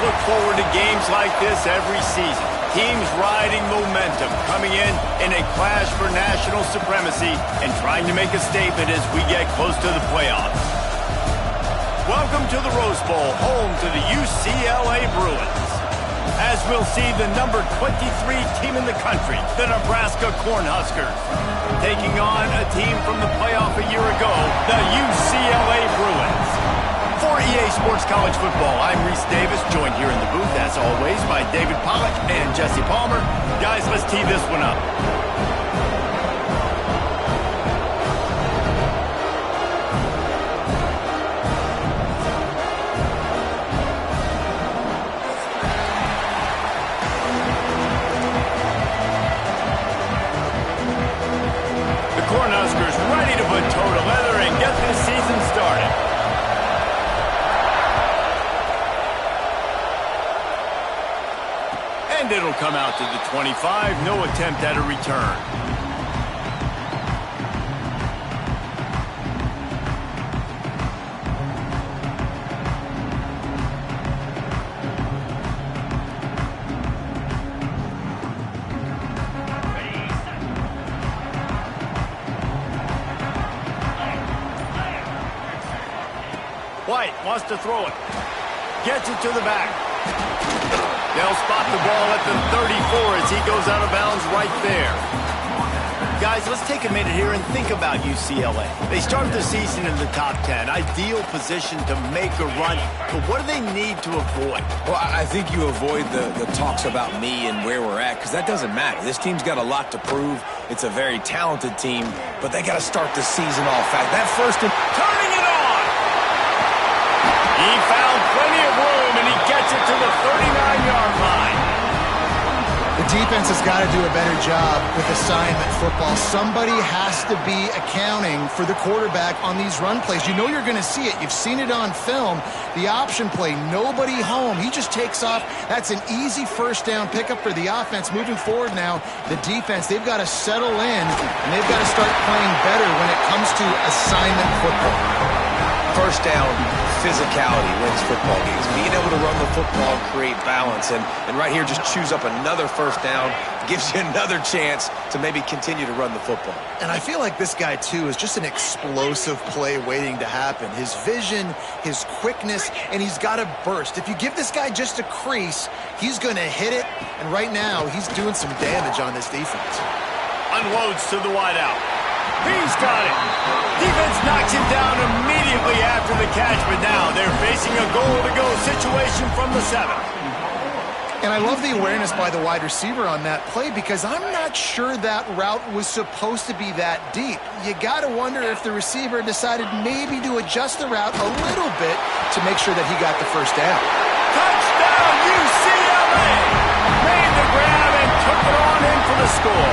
look forward to games like this every season. Teams riding momentum, coming in a clash for national supremacy and trying to make a statement as we get close to the playoffs. Welcome to the Rose Bowl, home to the UCLA Bruins. As we'll see the number 23 team in the country, the Nebraska Cornhuskers, taking on a team from the playoff a year ago, the UCLA Bruins. For EA Sports College Football, I'm Reese Davis, joined here in the booth, as always, by David Pollack and Jesse Palmer. Guys, let's tee this one up. Cornhuskers ready to put toe to leather and get this season started. And it'll come out to the 25. No attempt at a return. White wants to throw it. Gets it to the back. They'll spot the ball at the 34 as he goes out of bounds right there. Guys, let's take a minute here and think about UCLA. They started the season in the top 10. Ideal position to make a run. But what do they need to avoid? Well, I think you avoid the talks about me and where we're at, because that doesn't matter. This team's got a lot to prove. It's a very talented team, but they got to start the season off fast. That first... Turning it on! He found plenty of room, and he gets it to the 39-yard line. The defense has got to do a better job with assignment football. Somebody has to be accounting for the quarterback on these run plays. You know you're going to see it. You've seen it on film. The option play, nobody home. He just takes off. That's an easy first down pickup for the offense. Moving forward now, the defense, they've got to settle in, and they've got to start playing better when it comes to assignment football. First down, physicality wins football games. Being able to run the football, create balance, and right here just choose up another first down, gives you another chance to maybe continue to run the football. And I feel like this guy, too, is just an explosive play waiting to happen. His vision, his quickness, and he's got a burst. If you give this guy just a crease, he's going to hit it, and right now he's doing some damage on this defense. Unloads to the wideout. He's got it. Defense knocks him down immediately after the catch, but now they're facing a goal-to-go situation from the 7. And I love the awareness by the wide receiver on that play, because I'm not sure that route was supposed to be that deep. You got to wonder if the receiver decided maybe to adjust the route a little bit to make sure that he got the first down. Touchdown, UCLA! Made the grab and took it on in for the score.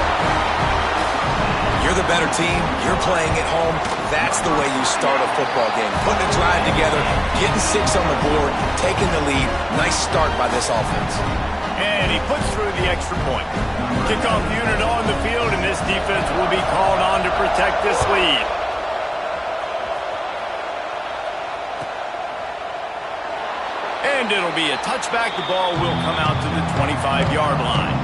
You're the better team. You're playing at home. That's the way you start a football game. Putting a drive together, getting 6 on the board, taking the lead. Nice start by this offense. And he puts through the extra point. Kickoff unit on the field, and this defense will be called on to protect this lead. And it'll be a touchback. The ball will come out to the 25-yard line.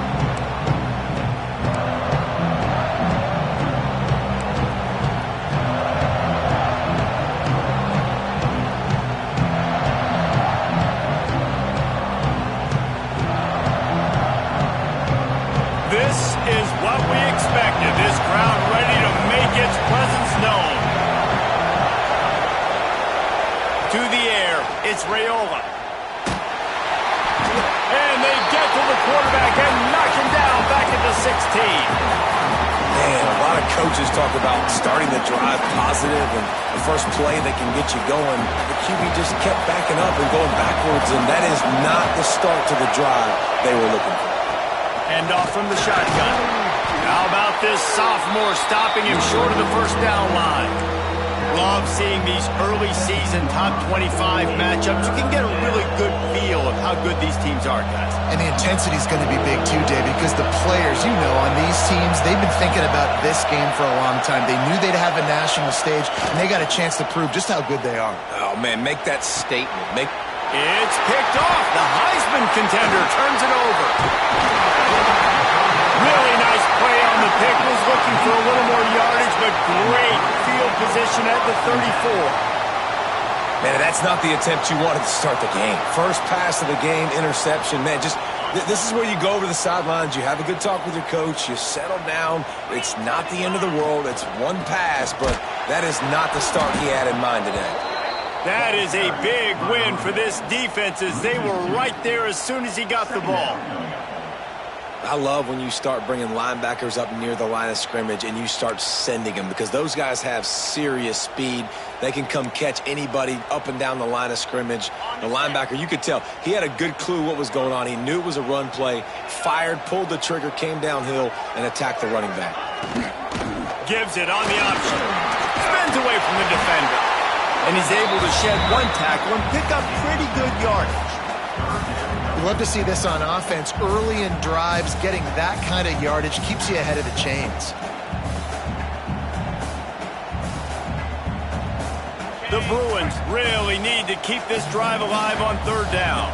This is what we expected. This crowd ready to make its presence known. To the air, it's Raiola. And they get to the quarterback and knock him down back at the 16. Man, a lot of coaches talk about starting the drive positive and the first play that can get you going. The QB just kept backing up and going backwards, and that is not the start to the drive they were looking for. Hand off from the shotgun. How about this sophomore stopping him short of the first down line? Love seeing these early season top 25 matchups. You can get a really good feel of how good these teams are, guys. And the intensity is going to be big too, David, because the players, you know, on these teams, they've been thinking about this game for a long time. They knew they'd have a national stage, and they got a chance to prove just how good they are. Oh, man, make that statement. It's picked off. The Heisman contender turns it over. Really nice play on the pick. Was looking for a little more yardage, but great field position at the 34. Man, that's not the attempt you wanted to start the game. First pass of the game, interception. Man, this is where you go over the sidelines. You have a good talk with your coach. You settle down. It's not the end of the world. It's one pass, but that is not the start he had in mind today. That is a big win for this defense as they were right there as soon as he got the ball. I love when you start bringing linebackers up near the line of scrimmage and you start sending them because those guys have serious speed. They can come catch anybody up and down the line of scrimmage. The linebacker, you could tell, he had a good clue what was going on. He knew it was a run play, fired, pulled the trigger, came downhill, and attacked the running back. Gives it on the option. Spins away from the defender. And he's able to shed one tackle and pick up pretty good yardage. You love to see this on offense. Early in drives, getting that kind of yardage keeps you ahead of the chains. The Bruins really need to keep this drive alive on third down.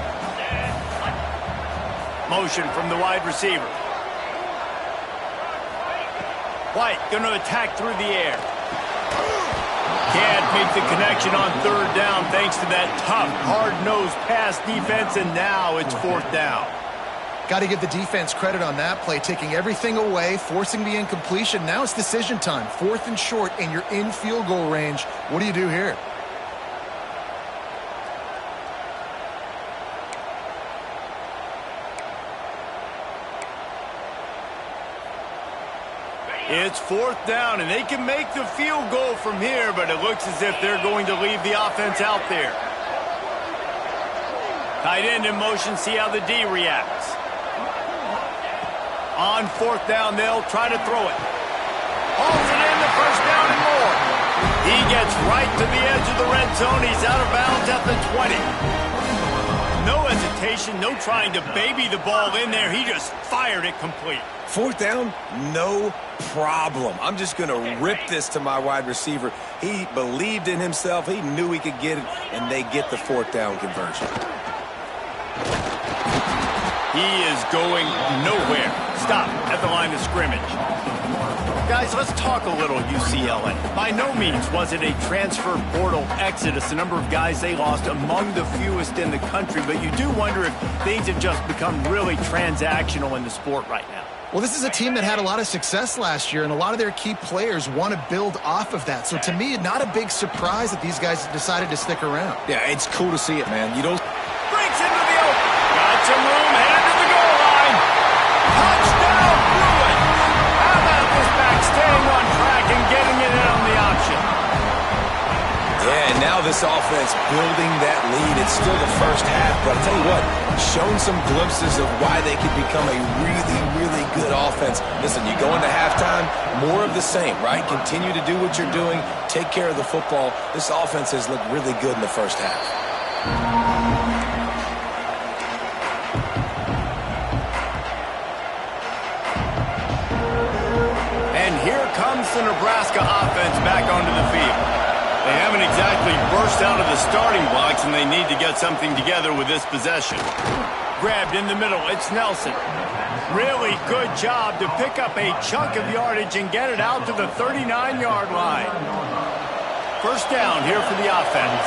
Motion from the wide receiver. White going to attack through the air. Can't make the connection on third down thanks to that tough, hard-nosed pass defense, and now it's fourth down. Got to give the defense credit on that play, taking everything away, forcing the incompletion. Now it's decision time. Fourth and short, and you're in field goal range. What do you do here? It's fourth down, and they can make the field goal from here, but it looks as if they're going to leave the offense out there. Tight end in motion, see how the D reacts. On fourth down, they'll try to throw it. Hauls it in, the first down and more. He gets right to the edge of the red zone. He's out of bounds at the 20. No hesitation, no trying to baby the ball in there. He just fired it complete. Fourth down, no problem. I'm just going to rip this to my wide receiver. He believed in himself. He knew he could get it, and they get the fourth down conversion. He is going nowhere. Stop at the line of scrimmage. Guys, let's talk a little UCLA. By no means was it a transfer portal exodus. The number of guys they lost among the fewest in the country, but you do wonder if things have just become really transactional in the sport right now. Well, this is a team that had a lot of success last year, and a lot of their key players want to build off of that. So to me, not a big surprise that these guys decided to stick around. Yeah, it's cool to see it, man. You don't... Breaks into the open. Got some room, headed to the goal line. Touchdown, Bruins. How about this back staying on track and getting it in on the option? Yeah, and now this offense building that lead. It's still the first half, but I'll tell you what, shown some glimpses of why they could become a really, really good offense. Listen, you go into halftime, more of the same, right? Continue to do what you're doing, take care of the football. This offense has looked really good in the first half. And here comes the Nebraska offense back onto the field. They haven't exactly burst out of the starting blocks, and they need to get something together with this possession. Grabbed in the middle, it's Nelson. Really good job to pick up a chunk of yardage and get it out to the 39-yard line. First down here for the offense.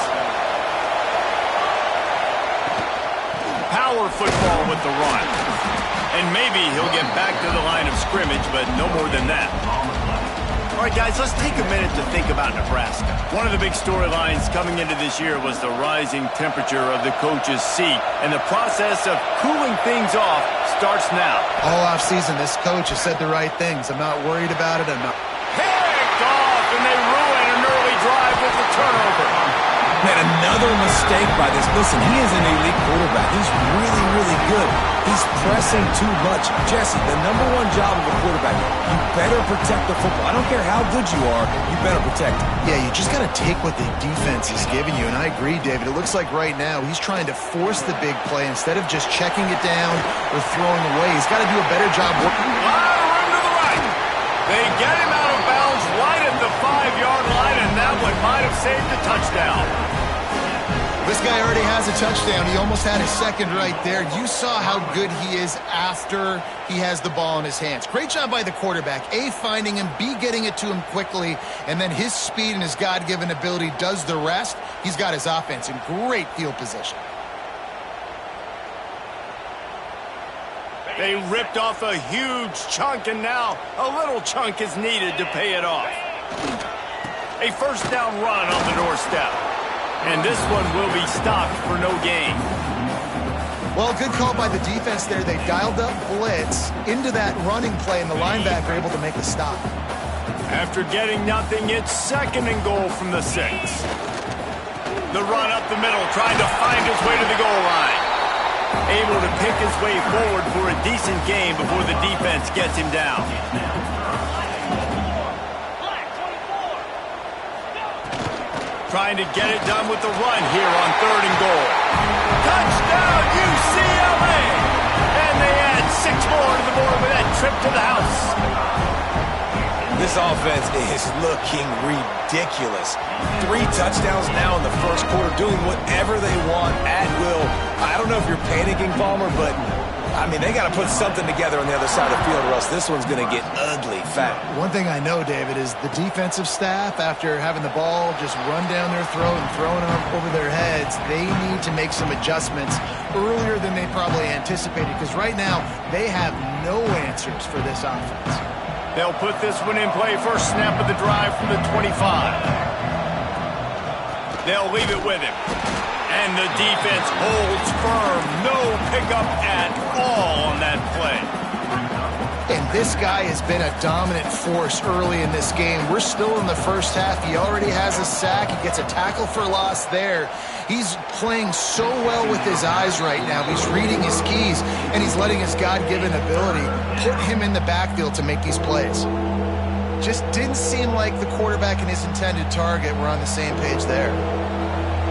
Power football with the run. And maybe he'll get back to the line of scrimmage, but no more than that. All right, guys, let's take a minute to think about Nebraska. One of the big storylines coming into this year was the rising temperature of the coach's seat, and the process of cooling things off starts now. All offseason, this coach has said the right things. I'm not worried about it. I'm not... Picked off, and they ruin an early drive with the turnover. Man, another mistake by this. Listen, he is an elite quarterback. He's really, really good. He's pressing too much. Jesse, the #1 job of a quarterback, you better protect the football. I don't care how good you are, you better protect it. Yeah, you just got to take what the defense is giving you, and I agree, David. It looks like right now he's trying to force the big play instead of just checking it down or throwing away. He's got to do a better job working. Lot of room to the right. They get him out of bounds right at the 5-yard line, and that one might have saved the touchdown. This guy already has a touchdown. He almost had his second right there. You saw how good he is after he has the ball in his hands. Great job by the quarterback. A, finding him, B, getting it to him quickly, and then his speed and his God-given ability does the rest. He's got his offense in great field position. They ripped off a huge chunk, and now a little chunk is needed to pay it off. A first down run on the doorstep. And this one will be stopped for no gain. Well, good call by the defense there. They dialed up blitz into that running play, and the linebacker able to make the stop. After getting nothing, it's second and goal from the 6. The run up the middle, trying to find his way to the goal line. Able to pick his way forward for a decent gain before the defense gets him down. Trying to get it done with the run here on third and goal. Touchdown, UCLA! And they add 6 more to the board with that trip to the house. This offense is looking ridiculous. 3 touchdowns now in the first quarter, doing whatever they want at will. I don't know if you're panicking, Palmer, but, I mean, they got to put something together on the other side of the field, or else this one's going to get ugly fast. One thing I know, David, is the defensive staff, after having the ball just run down their throat and throwing it over their heads, they need to make some adjustments earlier than they probably anticipated, because right now they have no answers for this offense. They'll put this one in play. First snap of the drive from the 25. They'll leave it with him. And the defense holds firm. No pickup at all on that play. And this guy has been a dominant force early in this game. We're still in the first half. He already has a sack. He gets a tackle for loss there. He's playing so well with his eyes right now. He's reading his keys, and he's letting his God-given ability put him in the backfield to make these plays. Just didn't seem like the quarterback and his intended target were on the same page there.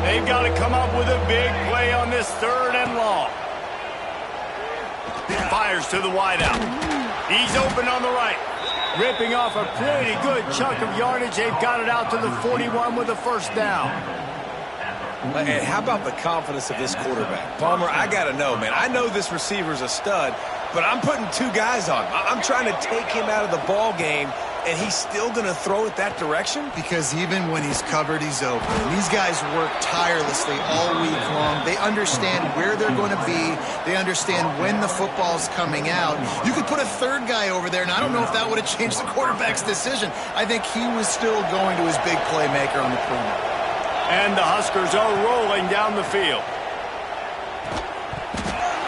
They've got to come up with a big play on this third and long. Fires to the wideout. He's open on the right. Ripping off a pretty good chunk of yardage. They've got it out to the 41 with a first down. And how about the confidence of this quarterback? Palmer, I got to know, man. I know this receiver's a stud, but I'm putting 2 guys on him. I'm trying to take him out of the ball game, and he's still going to throw it that direction? Because even when he's covered, he's open. And these guys work tirelessly all week long. They understand where they're going to be. They understand when the football's coming out. You could put a third guy over there, and I don't know if that would have changed the quarterback's decision. I think he was still going to his big playmaker on the perimeter. And the Huskers are rolling down the field.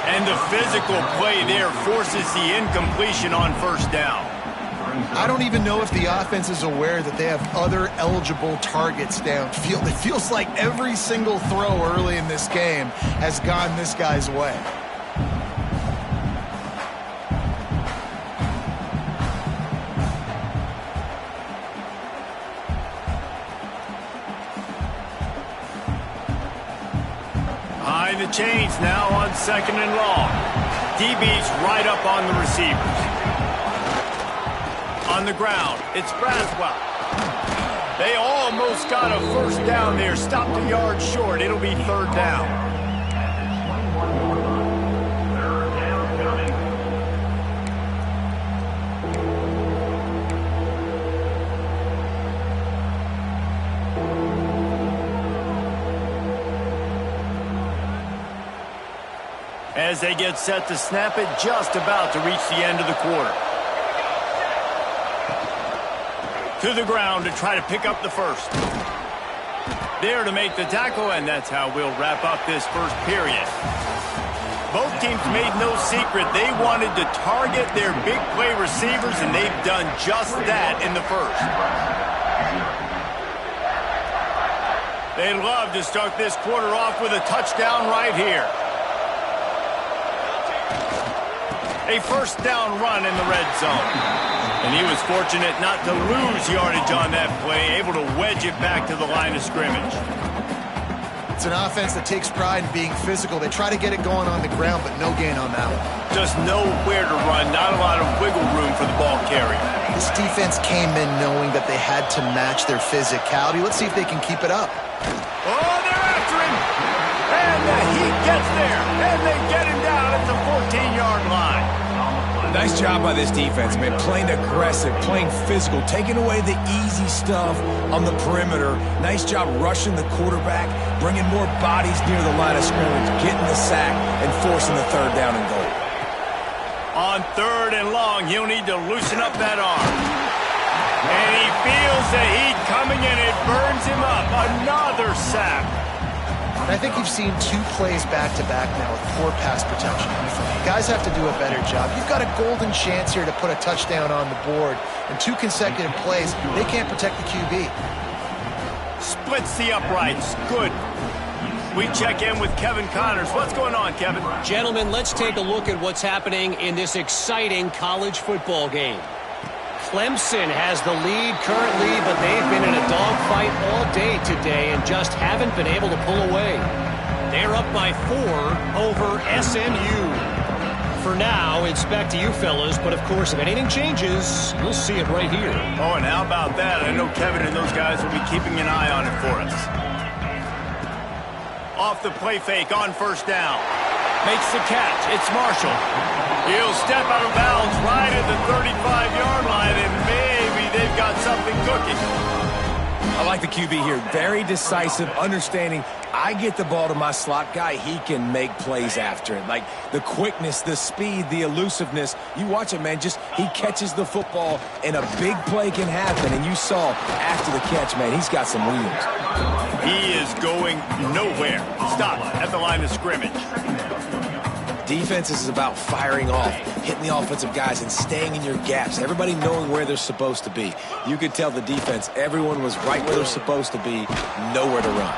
And the physical play there forces the incompletion on first down. I don't even know if the offense is aware that they have other eligible targets downfield. It feels like every single throw early in this game has gone this guy's way. Behind the chains now on second and long. DB's right up on the receivers. On the ground, it's Braswell. They almost got a first down there. Stopped a yard short. It'll be third down. As they get set to snap it, just about to reach the end of the quarter. To the ground to try to pick up the first. There to make the tackle, and that's how we'll wrap up this first period. Both teams made no secret they wanted to target their big play receivers, and they've done just that in the first. They'd love to start this quarter off with a touchdown right here. A first down run in the red zone. And he was fortunate not to lose yardage on that play, able to wedge it back to the line of scrimmage. It's an offense that takes pride in being physical. They try to get it going on the ground, but no gain on that one. Just nowhere to run, not a lot of wiggle room for the ball carrier. This defense came in knowing that they had to match their physicality. Let's see if they can keep it up. Oh, they're after him. Yeah, he gets there, and they get him down at the 14-yard line. Nice job by this defense, man. Playing aggressive, playing physical, taking away the easy stuff on the perimeter. Nice job rushing the quarterback, bringing more bodies near the line of scrimmage, getting the sack, and forcing the third down and goal. On 3rd and long, he'll need to loosen up that arm. And he feels the heat coming in. It burns him up. Another sack. And I think you've seen 2 plays back-to-back now with poor pass protection. Guys have to do a better job. You've got a golden chance here to put a touchdown on the board. In 2 consecutive plays, they can't protect the QB. Splits the uprights. Good. We check in with Kevin Connors. What's going on, Kevin? Gentlemen, let's take a look at what's happening in this exciting college football game. Clemson has the lead currently, but they've been in a dogfight all day today and just haven't been able to pull away. They're up by 4 over SMU. For now, it's back to you fellas, but of course, if anything changes, you'll see it right here. Oh, and how about that? I know Kevin and those guys will be keeping an eye on it for us. Off the play fake on 1st down. Makes the catch. It's Marshall. He'll step out of bounds right at the 35-yard line, and maybe they've got something cooking. I like the QB here. Very decisive, understanding I get the ball to my slot guy, he can make plays after it. Like the quickness, the speed, the elusiveness. You watch it, man, just he catches the football and a big play can happen. And you saw after the catch, man, he's got some wheels. He is going nowhere. Stop at the line of scrimmage. Defense is about firing off, hitting the offensive guys, and staying in your gaps. Everybody knowing where they're supposed to be. You could tell the defense, everyone was right where they're supposed to be, nowhere to run.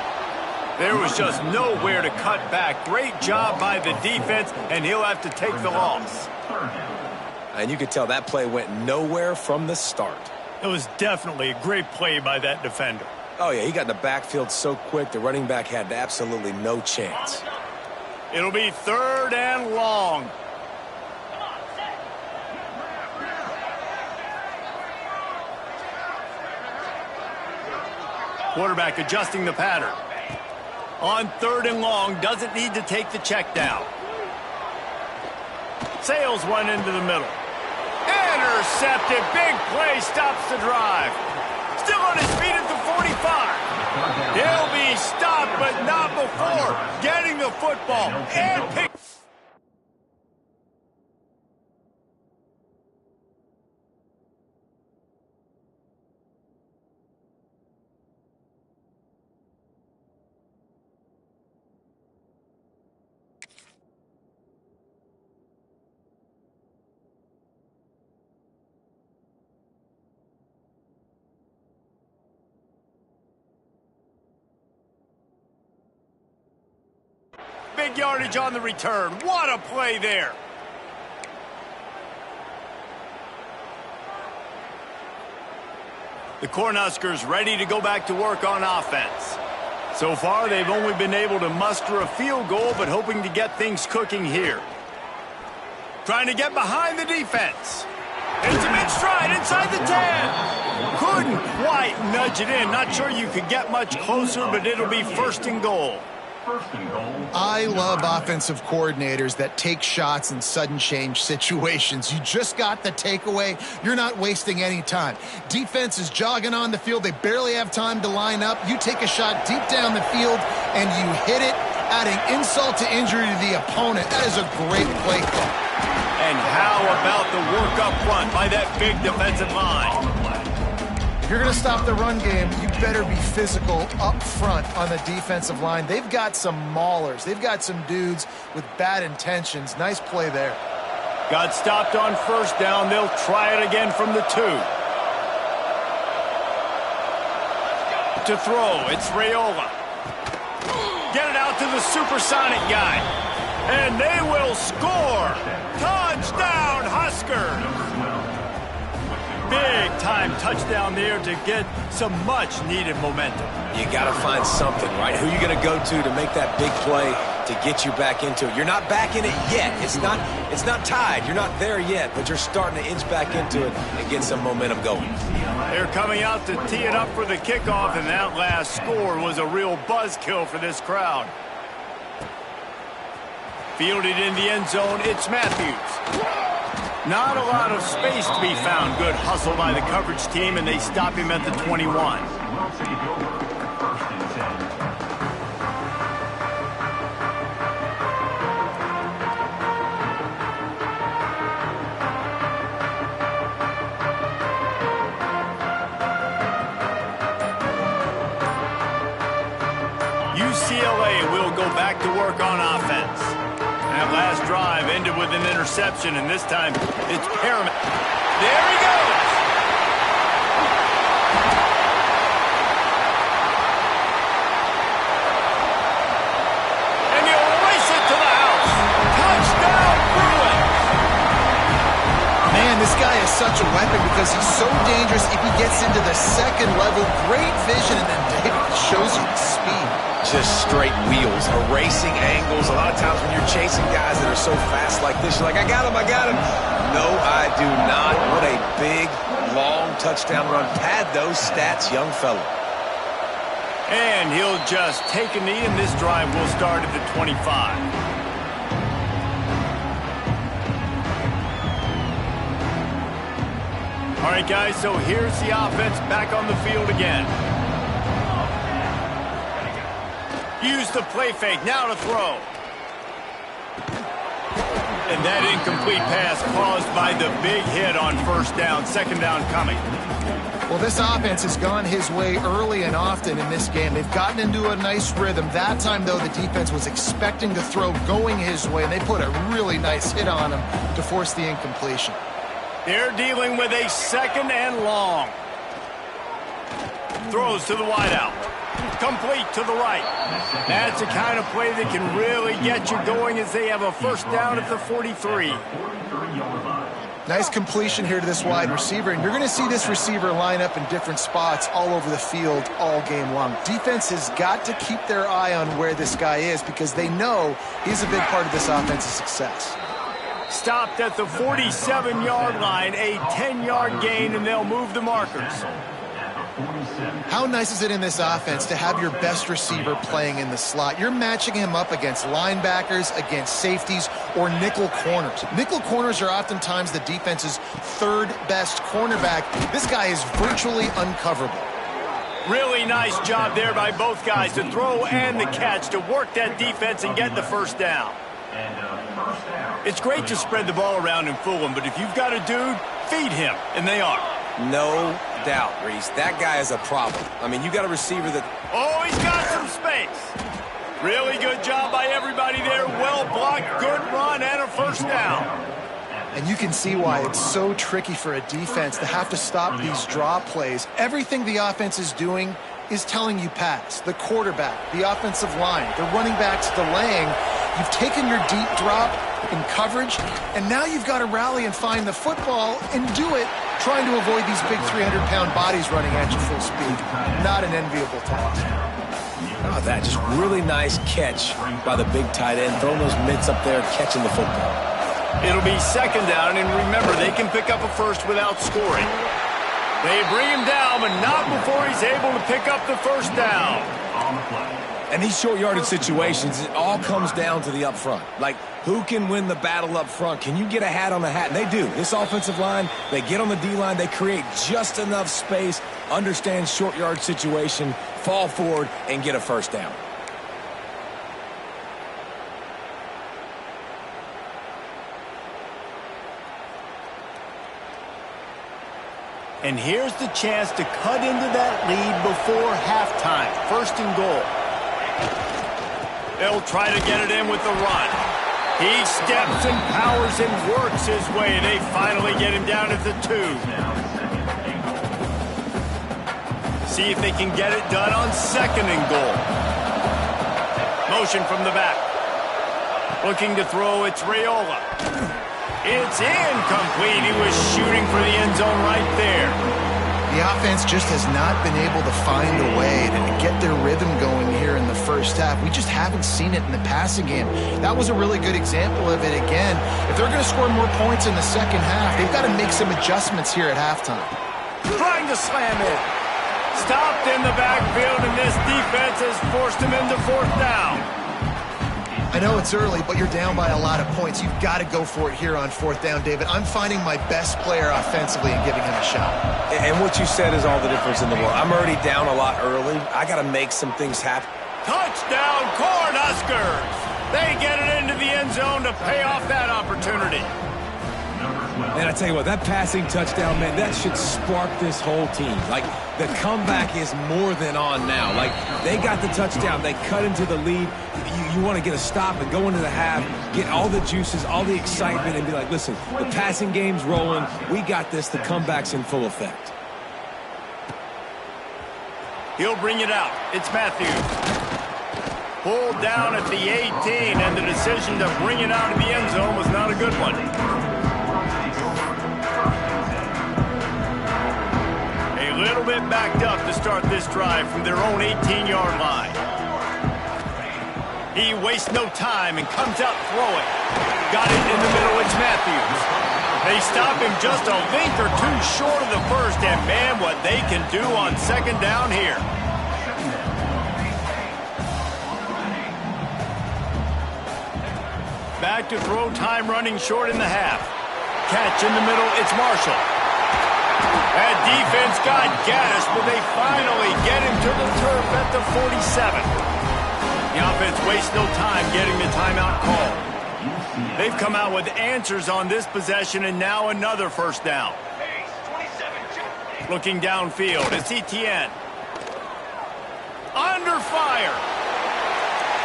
There was just nowhere to cut back. Great job by the defense, and he'll have to take the loss. And you could tell that play went nowhere from the start. It was definitely a great play by that defender. Oh, yeah, he got in the backfield so quick, the running back had absolutely no chance. It'll be 3rd and long. Quarterback adjusting the pattern. On 3rd and long, doesn't need to take the check down. Sails one into the middle. Intercepted. Big play stops the drive. Still on his feet at the 45. He'll be stopped, but not before getting the football and pick. Big yardage on the return. What a play there. The Cornhuskers ready to go back to work on offense. So far, they've only been able to muster a field goal, but hoping to get things cooking here. Trying to get behind the defense. It's a mid-stride inside the 10. Couldn't quite nudge it in. Not sure you could get much closer, but it'll be 1st and goal. I love offensive coordinators that take shots in sudden change situations. You just got the takeaway. You're not wasting any time. Defense is jogging on the field. They barely have time to line up. You take a shot deep down the field, and you hit it, adding insult to injury to the opponent. That is a great play call. And how about the work up front by that big defensive line? If you're going to stop the run game, you better be physical up front on the defensive line. They've got some maulers. They've got some dudes with bad intentions. Nice play there. Got stopped on 1st down. They'll try it again from the 2. To throw, it's Raiola. Get it out to the supersonic guy. And they will score. Touchdown, Huskers. Big-time touchdown there to get some much-needed momentum. You got to find something, right? Who you going to go to make that big play to get you back into it? You're not back in it yet. It's not tied. You're not there yet, but you're starting to inch back into it and get some momentum going. They're coming out to tee it up for the kickoff, and that last score was a real buzzkill for this crowd. Fielded in the end zone, it's Matthews. Not a lot of space to be found. Good hustle by the coverage team, and they stop him at the 21. UCLA will go back to work on offense. That last drive ended with an interception, and this time it's paramount. There he goes! And he'll race it to the house. Touchdown, Bruins! Man, this guy is such a weapon because he's so dangerous if he gets into the second level. Great vision, and then David shows you the speed. Just straight wheels, erasing angles. A lot of times when you're chasing guys that are so fast like this, you're like, I got him, I got him. No, I do not. What a big, long touchdown run. Pad those stats, young fella. And he'll just take a knee, and this drive will start at the 25. All right, guys, so here's the offense back on the field again. Use the play fake, now to throw. And that incomplete pass caused by the big hit on first down. Second down coming. Well, this offense has gone his way early and often in this game. They've gotten into a nice rhythm. That time, though, the defense was expecting to throw going his way, and they put a really nice hit on him to force the incompletion. They're dealing with a second and long. Throws to the wideout. Complete to the right. That's the kind of play that can really get you going as they have a first down at the 43. Nice completion here to this wide receiver, and you're going to see this receiver line up in different spots all over the field all game long. Defense has got to keep their eye on where this guy is because they know he's a big part of this offense's success. Stopped at the 47-yard line, a 10-yard gain, and they'll move the markers. How nice is it in this offense to have your best receiver playing in the slot? You're matching him up against linebackers, against safeties, or nickel corners. Nickel corners are oftentimes the defense's third best cornerback. This guy is virtually uncoverable. Really nice job there by both guys to throw and the catch to work that defense and get the first down. It's great to spread the ball around and fool him, but if you've got a dude, feed him, and they are. No doubt, Reese. That guy is a problem. I mean, you got a receiver that... Oh, he's got some space. Really good job by everybody there. Well blocked, good run, and a first down. And you can see why it's so tricky for a defense to have to stop these draw plays. Everything the offense is doing is telling you pass. The quarterback, the offensive line, the running backs delaying. You've taken your deep drop in coverage, and now you've got to rally and find the football and do it trying to avoid these big 300-pound bodies running at you full speed. Not an enviable task. Oh, that just really nice catch by the big tight end, throwing those mitts up there, catching the football. It'll be second down, and remember, they can pick up a first without scoring. They bring him down, but not before he's able to pick up the first down. And these short yardage situations, it all comes down to the up front. Like, who can win the battle up front? Can you get a hat on the hat? And they do. This offensive line, they get on the D-line, they create just enough space, understand short yard situation, fall forward, and get a first down. And here's the chance to cut into that lead before halftime. First and goal. They'll try to get it in with the run. He steps and powers and works his way. They finally get him down at the 2. See if they can get it done on second and goal. Motion from the back. Looking to throw, it's Raiola. It's incomplete. He was shooting for the end zone right there. The offense just has not been able to find a way to get their rhythm going here in the first half. We just haven't seen it in the passing game. That was a really good example of it again. If they're going to score more points in the second half, they've got to make some adjustments here at halftime. Trying to slam it. Stopped in the backfield, and this defense has forced him into fourth down. I know it's early, but you're down by a lot of points. You've got to go for it here on 4th down, David. I'm finding my best player offensively and giving him a shot. And what you said is all the difference in the world. I'm already down a lot early. I got to make some things happen. Touchdown, Cornhuskers! They get it into the end zone to pay off that opportunity. And I tell you what, that passing touchdown, man, that should spark this whole team. Like, the comeback is more than on now. Like, they got the touchdown. They cut into the lead. You want to get a stop and go into the half, get all the juices, all the excitement, and be like, listen, the passing game's rolling. We got this. The comeback's in full effect. He'll bring it out. It's Matthews. Pulled down at the 18, and the decision to bring it out of the end zone was not a good one. A little bit backed up to start this drive from their own 18-yard line. He wastes no time and comes out throwing. Got it in the middle. It's Matthews. They stop him just a link or two short of the first, and man, what they can do on 2nd down here. Back to throw, time running short in the half. Catch in the middle, it's Marshall. That defense got Gaddis, but they finally get him to the turf at the 47. The offense wastes no time getting the timeout call. They've come out with answers on this possession, and now another 1st down. Looking downfield, it's Etienne. Under fire.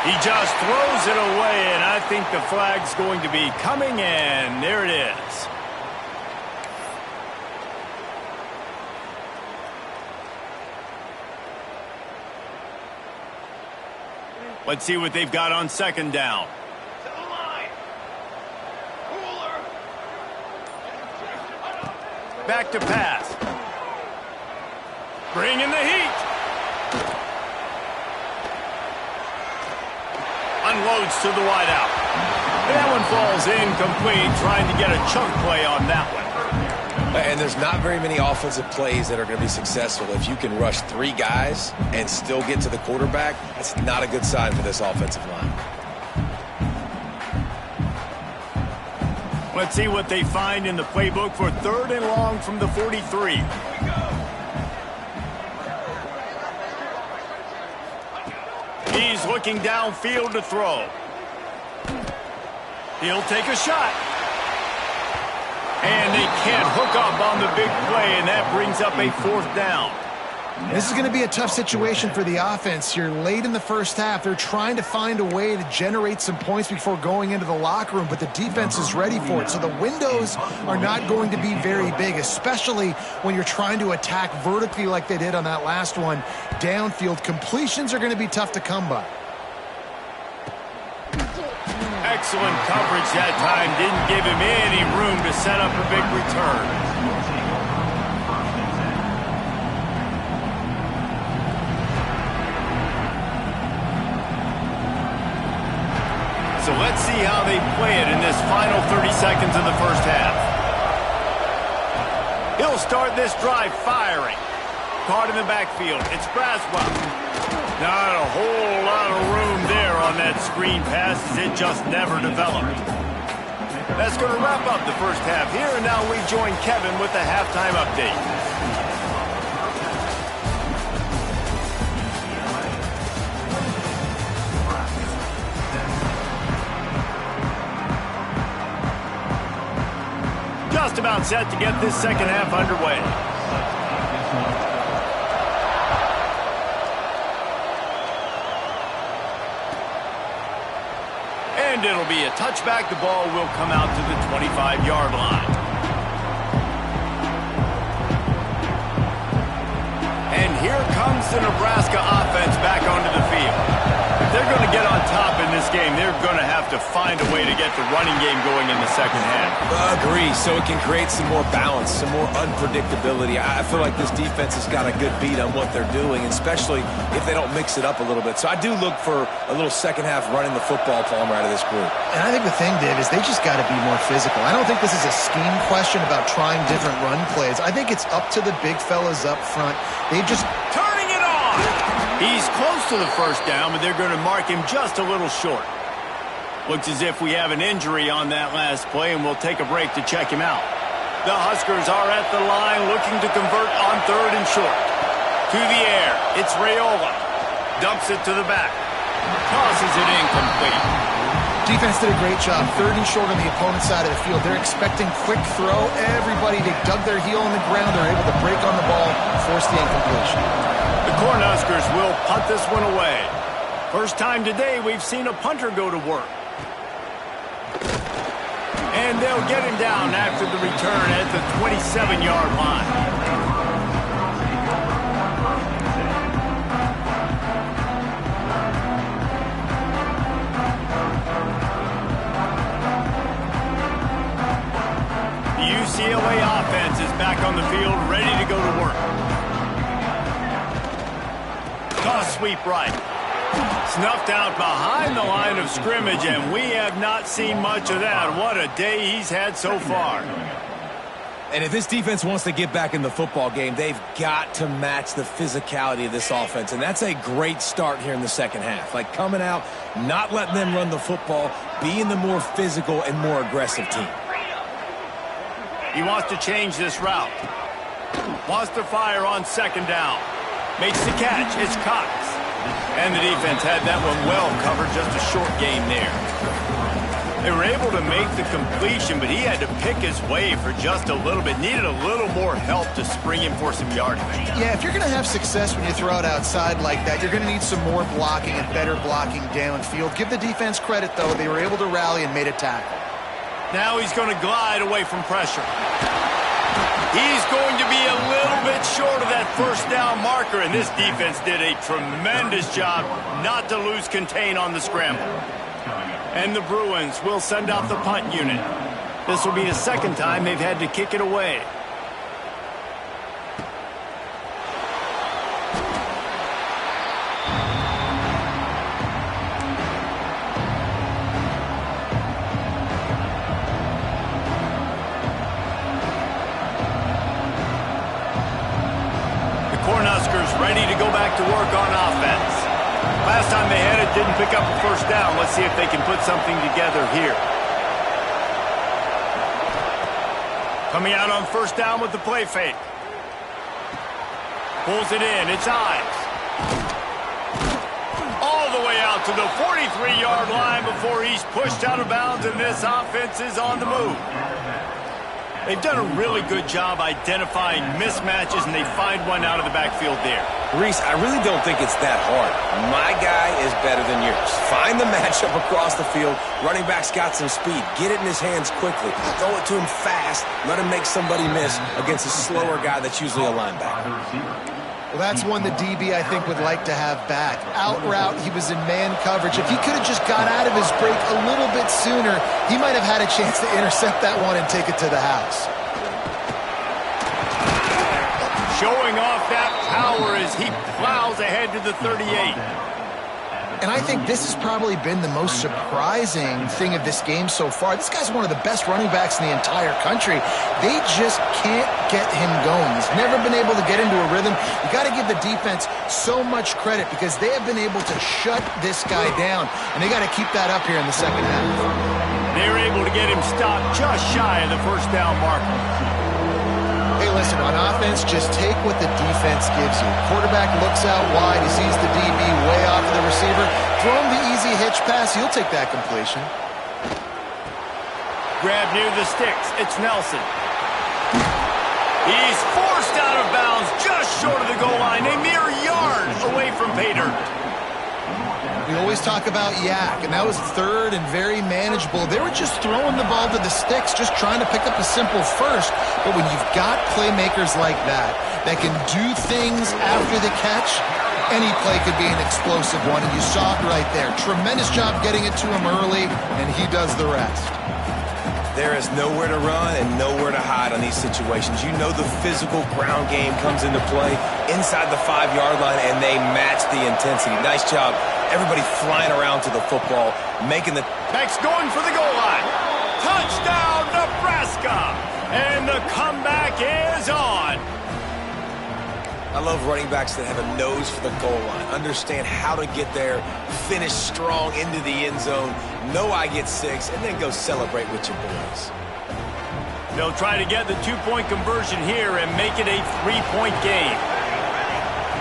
He just throws it away, and I think the flag's going to be coming in. There it is. Let's see what they've got on 2nd down. To the line. Cooler. Back to pass. Bringing the heat. Unloads to the wideout. That one falls incomplete, trying to get a chunk play on that one. And there's not very many offensive plays that are going to be successful. If you can rush 3 guys and still get to the quarterback, that's not a good sign for this offensive line. Let's see what they find in the playbook for 3rd and long from the 43. He's looking downfield to throw. He'll take a shot. And they can't hook up on the big play, and that brings up a 4th down. This is going to be a tough situation for the offense here. Late in the first half, they're trying to find a way to generate some points before going into the locker room, but the defense is ready for it. So the windows are not going to be very big, especially when you're trying to attack vertically like they did on that last one. Downfield completions are going to be tough to come by. Excellent coverage that time. Didn't give him any room to set up a big return. So let's see how they play it in this final 30 seconds of the first half. He'll start this drive firing. Caught in the backfield. It's Braswell. Not a whole lot of room there on that screen pass, as it just never developed. That's going to wrap up the first half here, and now we join Kevin with the halftime update. Just about set to get this second half underway. And it'll be a touchback. The ball will come out to the 25-yard line. And here comes the Nebraska offense back onto the field. If they're going to get on top in this game, they're going to have to find a way to get the running game going in the second half. Agree, so it can create some more balance, some more unpredictability. I feel like this defense has got a good beat on what they're doing, especially if they don't mix it up a little bit. So I do look for a little second half running the football Palmer out of this group. And I think the thing, Dave, is they just got to be more physical. I don't think this is a scheme question about trying different run plays. I think it's up to the big fellas up front. They've just... Turning it on! He's close to the first down, but they're going to mark him just a little short. Looks as if we have an injury on that last play, and we'll take a break to check him out. The Huskers are at the line looking to convert on 3rd and short. To the air, it's Raiola. Dumps it to the back. Tosses it incomplete. Defense did a great job. 3rd and short on the opponent's side of the field. They're expecting quick throw. Everybody, they dug their heel in the ground. They're able to break on the ball, force the incompletion. The Cornhuskers will punt this one away. First time today we've seen a punter go to work. And they'll get him down after the return at the 27-yard line. The UCLA offense is back on the field, ready to go to work. Toss sweep right. Snuffed out behind the line of scrimmage, and we have not seen much of that. What a day he's had so far. And if this defense wants to get back in the football game, they've got to match the physicality of this offense. And that's a great start here in the second half. Like coming out, not letting them run the football, being the more physical and more aggressive team. He wants to change this route. Wants to fire on 2nd down. Makes the catch. It's Cox. And the defense had that one well covered, just a short game there. They were able to make the completion, but he had to pick his way for just a little bit. Needed a little more help to spring him for some yardage. Yeah, if you're going to have success when you throw it outside like that, you're going to need some more blocking and better blocking downfield. Give the defense credit, though. They were able to rally and made a tackle. Now he's going to glide away from pressure. He's going to be a little bit short of that 1st down marker, and this defense did a tremendous job not to lose contain on the scramble. And the Bruins will send out the punt unit. This will be the 2nd time they've had to kick it away. Cornhuskers ready to go back to work on offense. Last time they had it, didn't pick up a 1st down. Let's see if they can put something together here. Coming out on 1st down with the play fake. Pulls it in. It's Ives. All the way out to the 43-yard line before he's pushed out of bounds, and this offense is on the move. They've done a really good job identifying mismatches, and they find one out of the backfield there. Reese, I really don't think it's that hard. My guy is better than yours. Find the matchup across the field. Running back's got some speed. Get it in his hands quickly. Throw it to him fast. Let him make somebody miss against a slower guy that's usually a linebacker. Well, that's one the DB, I think, would like to have back. Out route, he was in man coverage. If he could have just got out of his break a little bit sooner, he might have had a chance to intercept that one and take it to the house. Showing off that power as he plows ahead to the 38. And I think this has probably been the most surprising thing of this game so far. This guy's one of the best running backs in the entire country. They just can't get him going. He's never been able to get into a rhythm. You got to give the defense so much credit because they have been able to shut this guy down, and they got to keep that up here in the 2nd half. They're able to get him stopped just shy of the 1st down marker. Hey, listen, on offense, just take what the defense gives you. Quarterback looks out wide. He sees the DB way off of the receiver. Throw him the easy hitch pass. He'll take that completion. Grab near the sticks. It's Nelson. He's forced out of bounds just short of the goal line. A mere yard away from pay dirt. We always talk about Yak, and that was 3rd and very manageable. They were just throwing the ball to the sticks, just trying to pick up a simple 1st. But when you've got playmakers like that can do things after the catch, any play could be an explosive one, and you saw it right there. Tremendous job getting it to him early, and he does the rest. There is nowhere to run and nowhere to hide on these situations. You know the physical ground game comes into play inside the 5-yard line, and they match the intensity. Nice job. Everybody flying around to the football, making the... Next going for the goal line. Touchdown, Nebraska! And the comeback is on. I love running backs that have a nose for the goal line, understand how to get there, finish strong into the end zone, know I get 6, and then go celebrate with your boys. They'll try to get the 2-point conversion here and make it a 3-point game.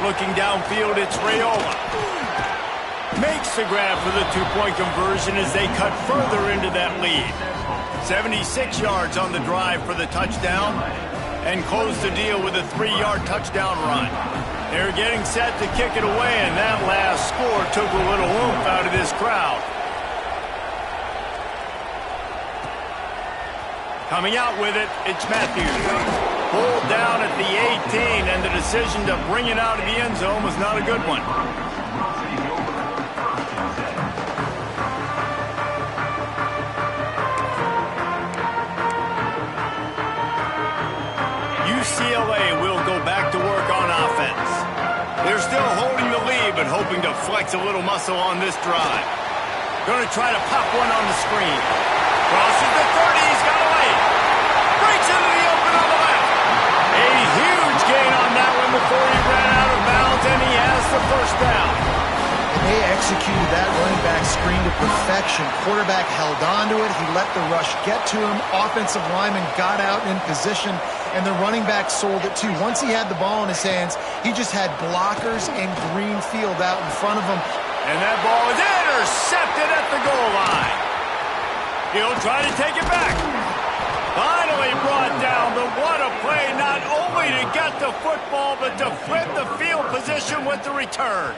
Looking downfield, it's Raiola. Makes the grab for the 2-point conversion as they cut further into that lead. 76 yards on the drive for the touchdown, and close the deal with a 3-yard touchdown run. They're getting set to kick it away, and that last score took a little oomph out of this crowd. Coming out with it, it's Matthews. Pulled down at the 18, and the decision to bring it out of the end zone was not a good one. UCLA will go back to work on offense. They're still holding the lead, but hoping to flex a little muscle on this drive. Going to try to pop one on the screen. Crosses the 30, he's got away. Breaks into the open on the left. A huge gain on that one before he ran out of bounds, and he has the first down. And they executed that running back screen to perfection. Quarterback held on to it. He let the rush get to him. Offensive lineman got out in position, and the running back sold it too. Once he had the ball in his hands, he just had blockers and green field out in front of him. And that ball is intercepted at the goal line. He'll try to take it back. Finally brought down, but what a play, not only to get the football, but to flip the field position with the return.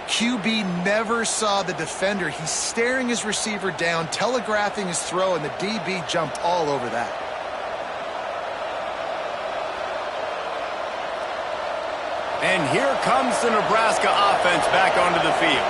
QB never saw the defender. He's staring his receiver down, telegraphing his throw, and the DB jumped all over that. And here comes the Nebraska offense back onto the field.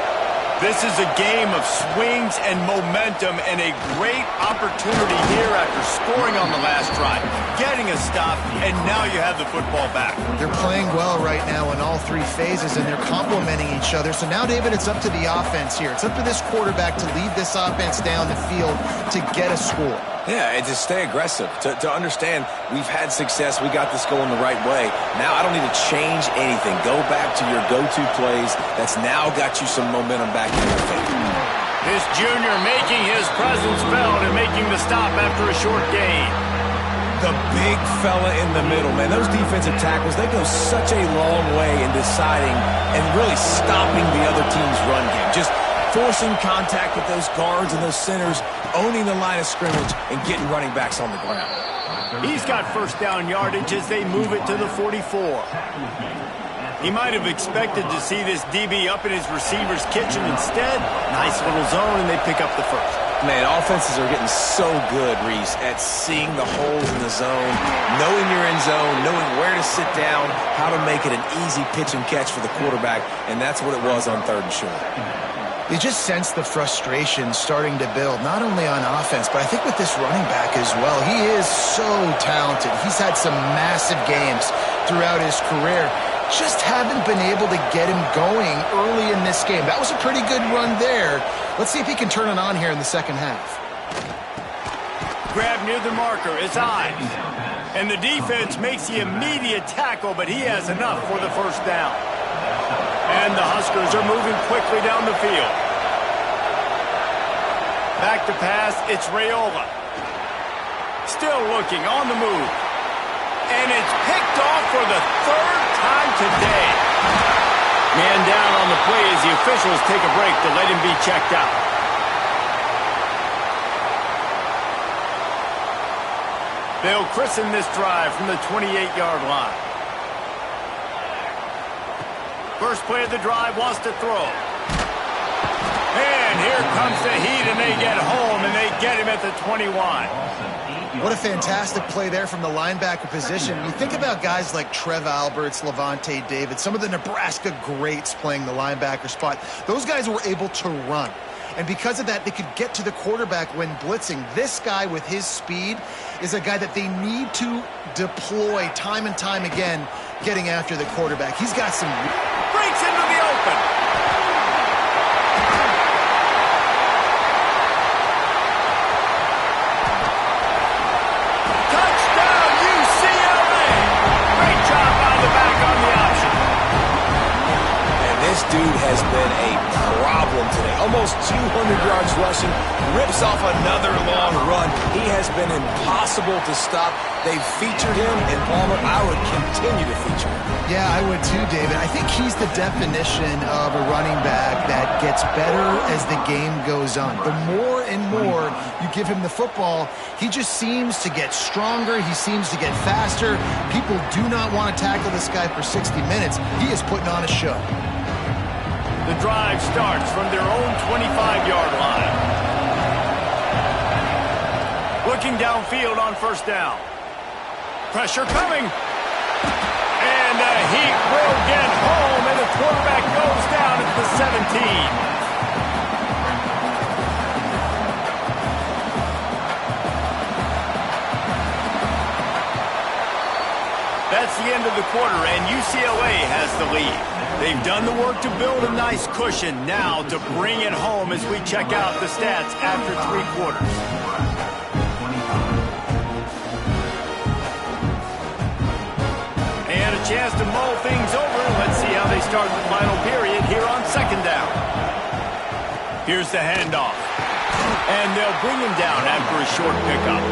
This is a game of swings and momentum, and a great opportunity here after scoring on the last drive, getting a stop, and now you have the football back. They're playing well right now in all 3 phases, and they're complementing each other. So now, David, it's up to the offense here. It's up to this quarterback to lead this offense down the field to get a score. Yeah, and to stay aggressive, to understand we've had success, we got this going the right way. Now I don't need to change anything. Go back to your go-to plays. That's now got you some momentum back in your favor. This junior making his presence felt and making the stop after a short gain. The big fella in the middle, man. Those defensive tackles, they go such a long way in deciding and really stopping the other team's run game. Just forcing contact with those guards and those centers, owning the line of scrimmage, and getting running backs on the ground. He's got first down yardage as they move it to the 44. He might have expected to see this DB up in his receiver's kitchen. Instead, nice little zone, and they pick up the first. Man, offenses are getting so good, Reese, at seeing the holes in the zone, knowing your end zone, knowing where to sit down, how to make it an easy pitch and catch for the quarterback, and that's what it was on 3rd and short. You just sense the frustration starting to build, not only on offense, but I think with this running back as well. He is so talented. He's had some massive games throughout his career. Just haven't been able to get him going early in this game. That was a pretty good run there. Let's see if he can turn it on here in the second half. Grab near the marker, it's Ives. And the defense makes the immediate tackle, but he has enough for the first down. And the Huskers are moving quickly down the field. Back to pass, it's Raiola. Still looking, on the move. And it's picked off for the 3rd time today. Man down on the play as the officials take a break to let him be checked out. They'll christen this drive from the 28-yard line. First play of the drive, wants to throw. And here comes the heat, and they get home, and they get him at the 21. What a fantastic play there from the linebacker position. You think about guys like Trev Alberts, Levante David, some of the Nebraska greats playing the linebacker spot. Those guys were able to run. And because of that, they could get to the quarterback when blitzing. This guy with his speed is a guy that they need to deploy time and time again, getting after the quarterback. He's got some... Breaks into the open. Touchdown, UCLA. Great job by the back dude has been a problem today. Almost 200 yards rushing, rips off another long run. He has been impossible to stop. They've featured him, and Palmer, I would continue to feature him. Yeah, I would too, David. I think he's the definition of a running back that gets better as the game goes on. The more and more you give him the football, he just seems to get stronger. He seems to get faster. People do not want to tackle this guy for 60 minutes. He is putting on a show. The drive starts from their own 25-yard line. Looking downfield on first down. Pressure coming. And he will get home, and the quarterback goes down at the 17. That's the end of the quarter, and UCLA has the lead. They've done the work to build a nice cushion. Now to bring it home as we check out the stats after 3 quarters. And a chance to mull things over. Let's see how they start the final period here on second down. Here's the handoff. And they'll bring him down after a short pickup.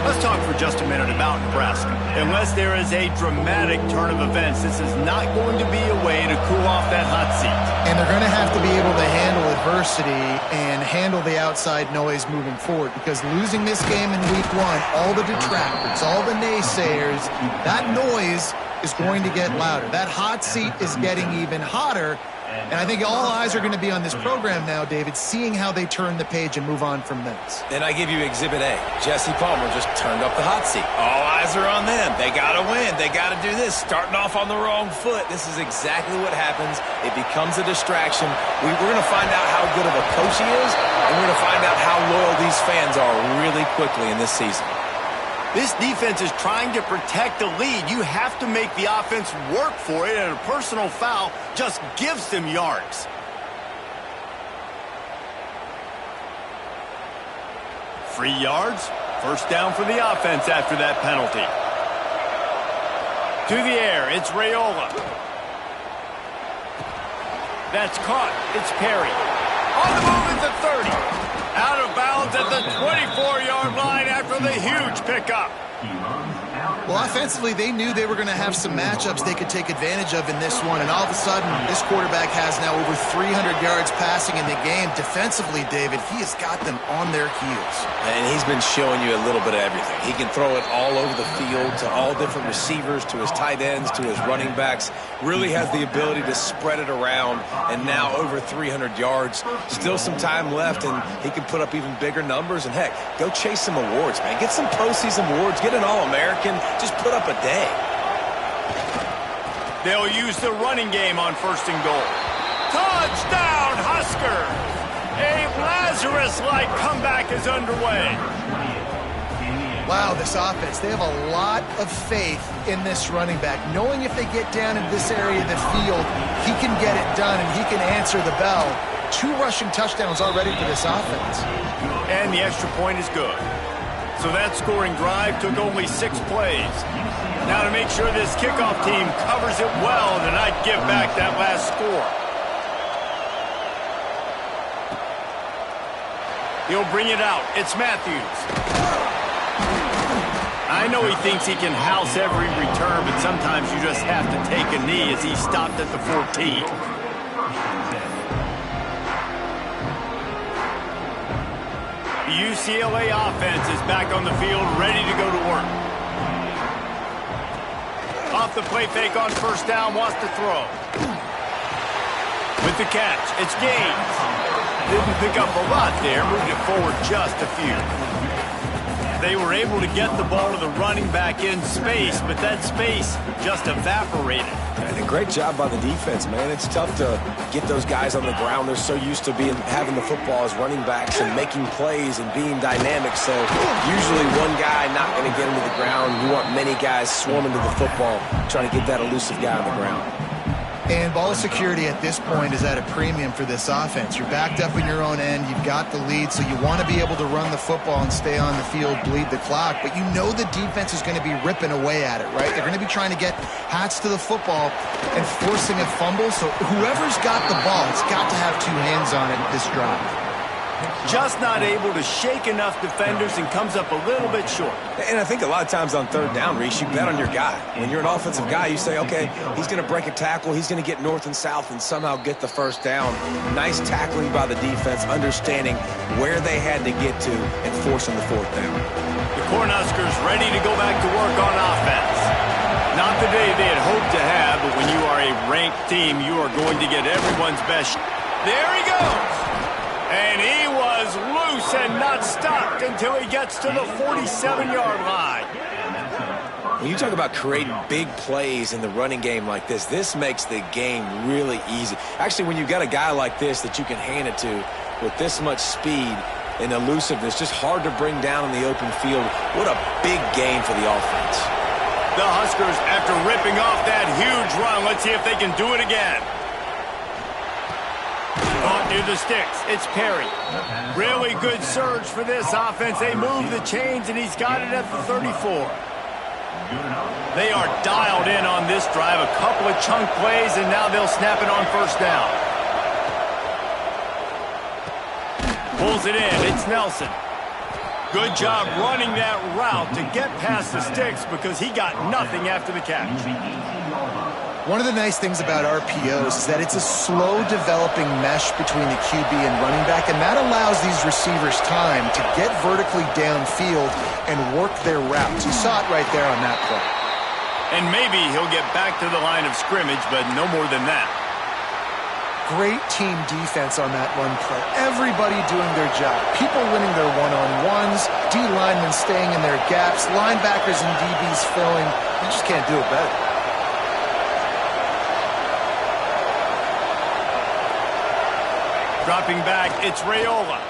Let's talk for just a minute about Nebraska. Unless there is a dramatic turn of events, this is not going to be a way to cool off that hot seat. And they're going to have to be able to handle adversity and handle the outside noise moving forward, because losing this game in week 1, all the detractors, all the naysayers, that noise is going to get louder. That hot seat is getting even hotter. And I think all eyes are going to be on this program now, David, seeing how they turn the page and move on from this. Then I give you Exhibit A. Jesse Palmer just turned up the hot seat. All eyes are on them. They got to win. They got to do this. Starting off on the wrong foot. This is exactly what happens. It becomes a distraction. We're going to find out how good of a coach he is, and we're going to find out how loyal these fans are really quickly in this season. This defense is trying to protect the lead. You have to make the offense work for it, and a personal foul just gives them yards. Free yards. First down for the offense after that penalty. To the air, it's Raiola. That's caught. It's Perry. On the move at the 30. Out of bounds at the 24-yard line after the huge pickup. Well, offensively, they knew they were going to have some matchups they could take advantage of in this one, and all of a sudden, this quarterback has now over 300 yards passing in the game. Defensively, David, he has got them on their heels. And he's been showing you a little bit of everything. He can throw it all over the field to all different receivers, to his tight ends, to his running backs. Really has the ability to spread it around, and now over 300 yards. Still some time left, and he can put up even bigger numbers. And, heck, go chase some awards, man. Get some postseason awards. Get an All-American. Just put up a day. They'll use the running game on first and goal. Touchdown, Husker! A Lazarus-like comeback is underway. Wow, this offense, they have a lot of faith in this running back, knowing if they get down in this area of the field, he can get it done and he can answer the bell. 2 rushing touchdowns already for this offense. And the extra point is good. So that scoring drive took only 6 plays. Now to make sure this kickoff team covers it well and not give back that last score. He'll bring it out. It's Matthews. I know he thinks he can house every return, but sometimes you just have to take a knee as he stopped at the 14. The UCLA offense is back on the field, ready to go to work. Off the play fake on first down, wants to throw. With the catch, it's Gaines. Didn't pick up a lot there, moved it forward just a few. They were able to get the ball to the running back in space, but that space just evaporated. And a great job by the defense, man. It's tough to get those guys on the ground. They're so used to having the football as running backs and making plays and being dynamic. So usually one guy not going to get into the ground. You want many guys swarming to the football, trying to get that elusive guy on the ground. And ball security at this point is at a premium for this offense. You're backed up in your own end. You've got the lead, so you want to be able to run the football and stay on the field, bleed the clock. But you know the defense is going to be ripping away at it, right? They're going to be trying to get hats to the football and forcing a fumble. So whoever's got the ball has got to have two hands on it this drive. Just not able to shake enough defenders and comes up a little bit short. And I think a lot of times on third down, Reese, you bet on your guy. When you're an offensive guy, you say, okay, he's going to break a tackle, he's going to get north and south and somehow get the first down. Nice tackling by the defense, understanding where they had to get to and forcing the fourth down. The Cornhuskers ready to go back to work on offense. Not the day they had hoped to have, but when you are a ranked team, you are going to get everyone's best. There he goes! And he was loose and not stopped until he gets to the 47-yard line. When you talk about creating big plays in the running game like this makes the game really easy. Actually, when you've got a guy like this that you can hand it to with this much speed and elusiveness, just hard to bring down in the open field, what a big game for the offense. The Huskers, after ripping off that huge run, let's see if they can do it again. Caught near the sticks. It's Perry. Really good surge for this offense. They move the chains, and he's got it at the 34. They are dialed in on this drive. A couple of chunk plays, and now they'll snap it on first down. Pulls it in. It's Nelson. Good job running that route to get past the sticks because he got nothing after the catch. One of the nice things about RPOs is that it's a slow developing mesh between the QB and running back, and that allows these receivers time to get vertically downfield and work their routes. You saw it right there on that play. And maybe he'll get back to the line of scrimmage, but no more than that. Great team defense on that run play. Everybody doing their job. People winning their one-on-ones, D linemen staying in their gaps, linebackers and DBs filling. You just can't do it better. Dropping back, it's Raiola.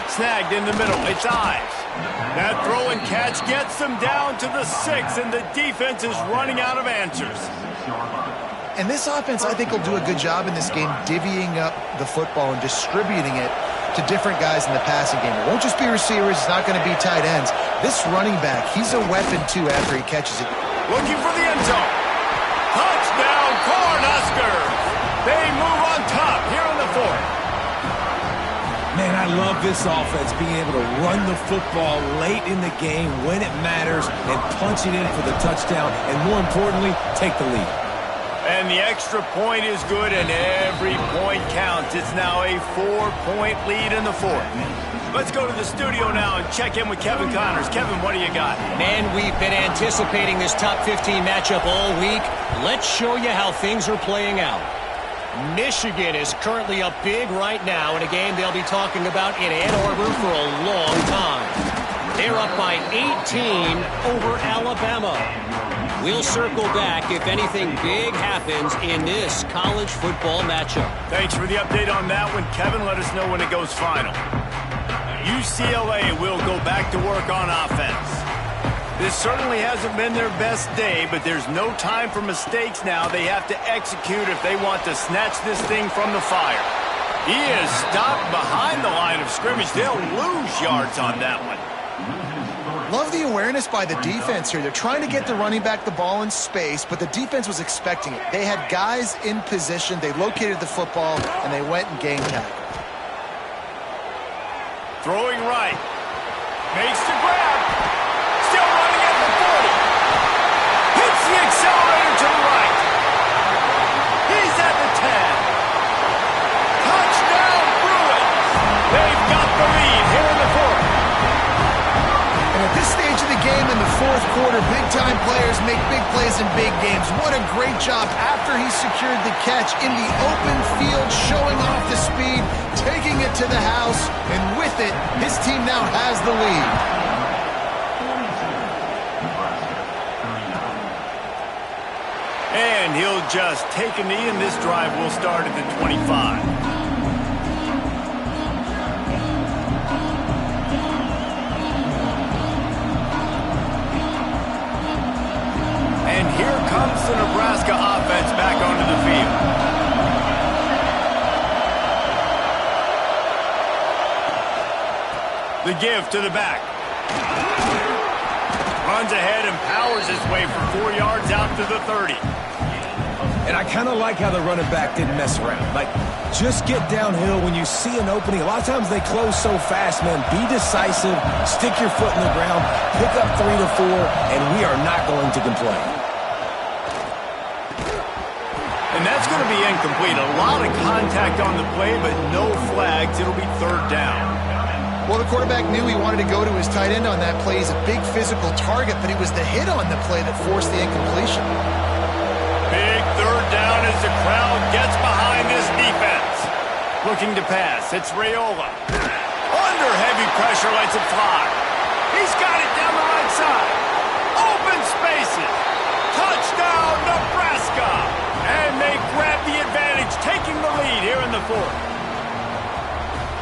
Snagged in the middle, it's Ives. That throw and catch gets them down to the 6, and the defense is running out of answers. And this offense, I think, will do a good job in this game divvying up the football and distributing it to different guys in the passing game. It won't just be receivers. It's not going to be tight ends. This running back, he's a weapon, too, after he catches it. Looking for the end zone. Touchdown, Cornhuskers! They move on top here in the fourth. Man, I love this offense being able to run the football late in the game when it matters and punch it in for the touchdown and, more importantly, take the lead. And the extra point is good, and every point counts. It's now a 4-point lead in the fourth. Let's go to the studio now and check in with Kevin Connors. Kevin, what do you got? Man, we've been anticipating this top 15 matchup all week. Let's show you how things are playing out. Michigan is currently up big right now in a game they'll be talking about in Ann Arbor for a long time. They're up by 18 over Alabama. We'll circle back if anything big happens in this college football matchup. Thanks for the update on that one, Kevin. Let us know when it goes final. UCLA will go back to work on offense. This certainly hasn't been their best day, but there's no time for mistakes now. They have to execute if they want to snatch this thing from the fire. He is stopped behind the line of scrimmage. They'll lose yards on that one. Love the awareness by the defense here. They're trying to get the running back the ball in space, but the defense was expecting it. They had guys in position. They located the football, and they went and game tackle. Throwing right. Makes the grab. Still running at the 40. Hits the accelerator to the right. He's at the 10. Touchdown, Bruins. They've got the lead here in the fourth. And at this stage of the game in the fourth quarter, big-time players make big plays in big games. What a great job after he secured the catch in the open field, showing off the speed, taking it to the house, and with it, his team now has the lead. And he'll just take a knee, and this drive will start at the 25. And here comes the Nebraska offense back The give to the back. Runs ahead and powers his way for 4 yards out to the 30. And I kind of like how the running back didn't mess around. Like, just get downhill when you see an opening. A lot of times they close so fast, man. Be decisive, stick your foot in the ground, pick up 3 to 4, and we are not going to complain. And that's going to be incomplete. A lot of contact on the play, but no flags. It'll be 3rd down. Well, the quarterback knew he wanted to go to his tight end on that play. He's a big physical target, but it was the hit on the play that forced the incompletion. Big 3rd down as the crowd gets behind this defense. Looking to pass. It's Raiola. Under heavy pressure, lets it fly. He's got it down the right side. Open spaces. Touchdown, Nebraska. And they grab the advantage, taking the lead here in the 4th.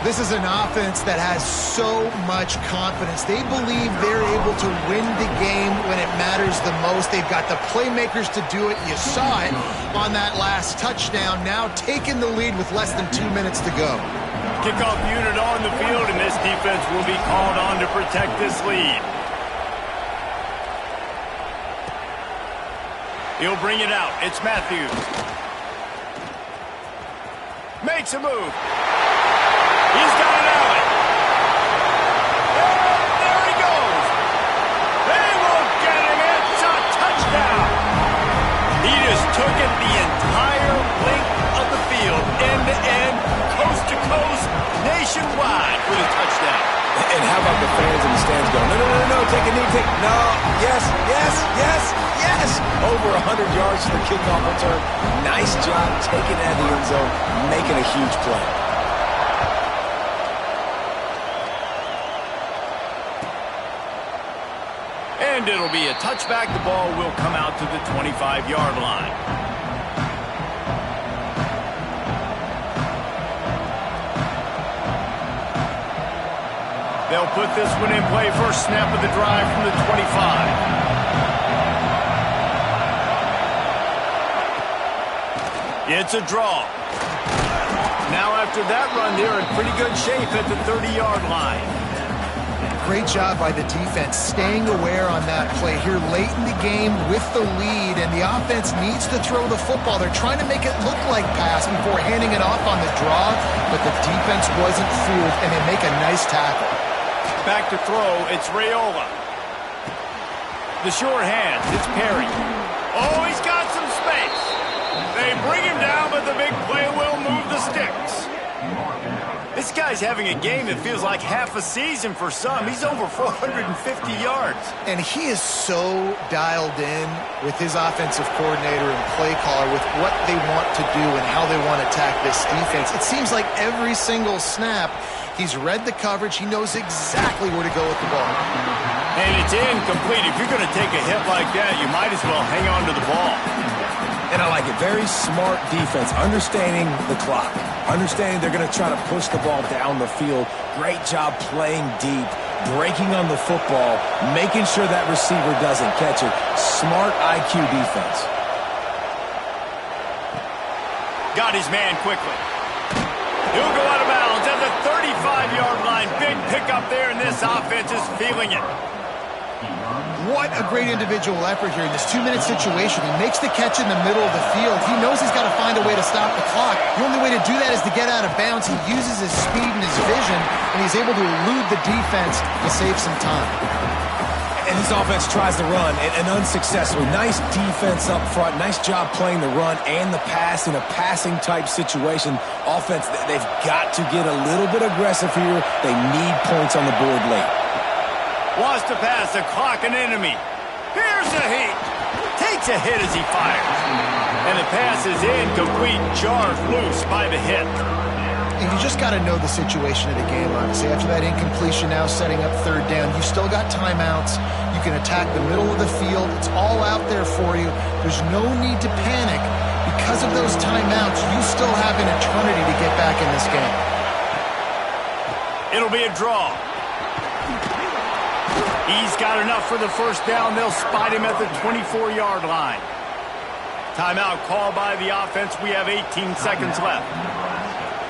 This is an offense that has so much confidence. They believe they're able to win the game when it matters the most. They've got the playmakers to do it. You saw it on that last touchdown. Now taking the lead with less than 2 minutes to go. Kickoff unit on the field, and this defense will be called on to protect this lead. He'll bring it out. It's Matthews. Makes a move. He's got it out. And there he goes. They won't get him. It's a touchdown. He just took it the entire length of the field, end to end, coast to coast, nationwide for the touchdown. And how about the fans in the stands going, no, take a knee, no, yes. Over 100 yards to the kickoff return. Nice job taking that in the end zone, making a huge play. And it'll be a touchback. The ball will come out to the 25-yard line. They'll put this one in play. First snap of the drive from the 25. It's a draw. Now after that run, they're in pretty good shape at the 30-yard line. Great job by the defense staying aware on that play here late in the game with the lead, and the offense needs to throw the football. They're trying to make it look like pass before handing it off on the draw, but the defense wasn't fooled, and they make a nice tackle. Back to throw, it's Raiola. The short hands, it's Perry. Oh, he's got some space. They bring him down, but the big play will move the sticks. This guy's having a game that feels like half a season for some. He's over 450 yards. And he is so dialed in with his offensive coordinator and play caller with what they want to do and how they want to attack this defense. It seems like every single snap, he's read the coverage. He knows exactly where to go with the ball. And it's incomplete. If you're going to take a hit like that, you might as well hang on to the ball. And I like it. Very smart defense, understanding the clock, understanding they're going to try to push the ball down the field. Great job playing deep, breaking on the football, making sure that receiver doesn't catch it. Smart IQ defense. Got his man quickly. He'll go out of bounds at the 35-yard line. Big pickup there, and this offense is feeling it. What a great individual effort here in this 2-minute situation. He makes the catch in the middle of the field. He knows he's got to find a way to stop the clock. The only way to do that is to get out of bounds. He uses his speed and his vision, and he's able to elude the defense to save some time. And this offense tries to run, and unsuccessfully. Nice defense up front. Nice job playing the run and the pass in a passing-type situation. Offense, they've got to get a little bit aggressive here. They need points on the board late. Wants to pass the clock, an enemy. Here's a heat. Takes a hit as he fires. And the pass is incomplete, jarred loose by the hit. And you just got to know the situation of the game, honestly. After that incompletion now setting up 3rd down, you still got timeouts. You can attack the middle of the field. It's all out there for you. There's no need to panic. Because of those timeouts, you still have an eternity to get back in this game. It'll be a draw. He's got enough for the first down. They'll spot him at the 24-yard line. Timeout called by the offense. We have 18 seconds left.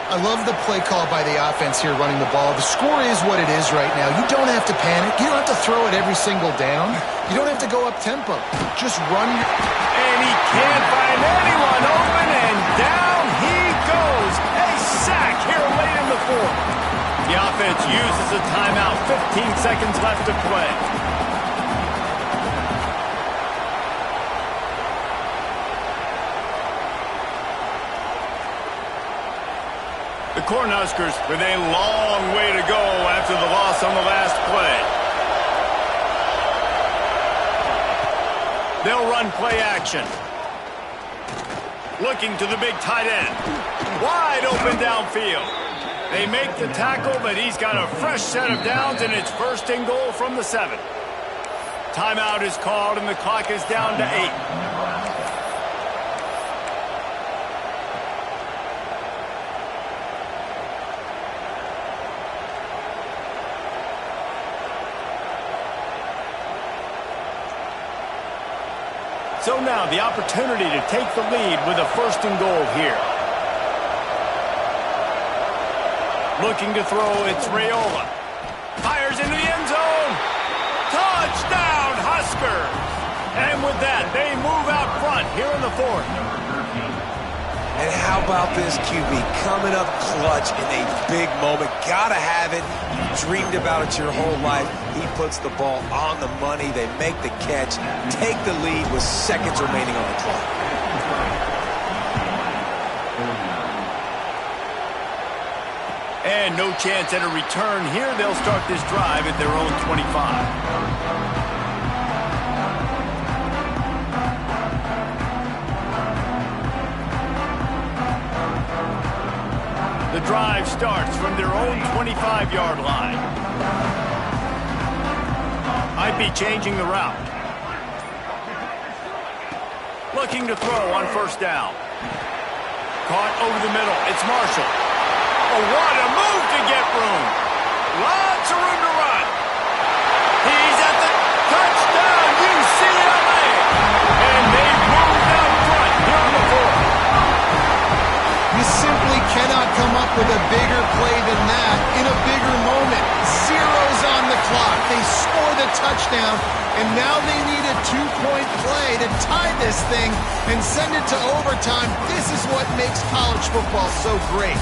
I love the play call by the offense here running the ball. The score is what it is right now. You don't have to panic. You don't have to throw it every single down. You don't have to go up tempo. Just run. And he can't find anyone open, and down he goes. A sack here late in the fourth. The offense uses a timeout. 15 seconds left to play. The Cornhuskers with a long way to go after the loss on the last play. They'll run play action. Looking to the big tight end. Wide open downfield. They make the tackle, but he's got a fresh set of downs, and it's first and goal from the 7. Timeout is called, and the clock is down to 8. So now the opportunity to take the lead with a first and goal here. Looking to throw, it's Raiola. Fires into the end zone. Touchdown, Huskers! And with that, they move out front here in the fourth. And how about this QB coming up clutch in a big moment? Gotta have it. You dreamed about it your whole life. He puts the ball on the money. They make the catch, take the lead with seconds remaining on the clock. And no chance at a return here. They'll start this drive at their own 25. The drive starts from their own 25-yard line. Might be changing the route. Looking to throw on first down. Caught over the middle. It's Marshall. Oh, what a move to get room. Lots of room to run. He's at the touchdown, UCLA. And they've moved out front here on the fourth. You simply cannot come up with a bigger play than that in a bigger moment. Zeros on the clock. They score the touchdown, and now they need a 2-point play to tie this thing and send it to overtime. This is what makes college football so great.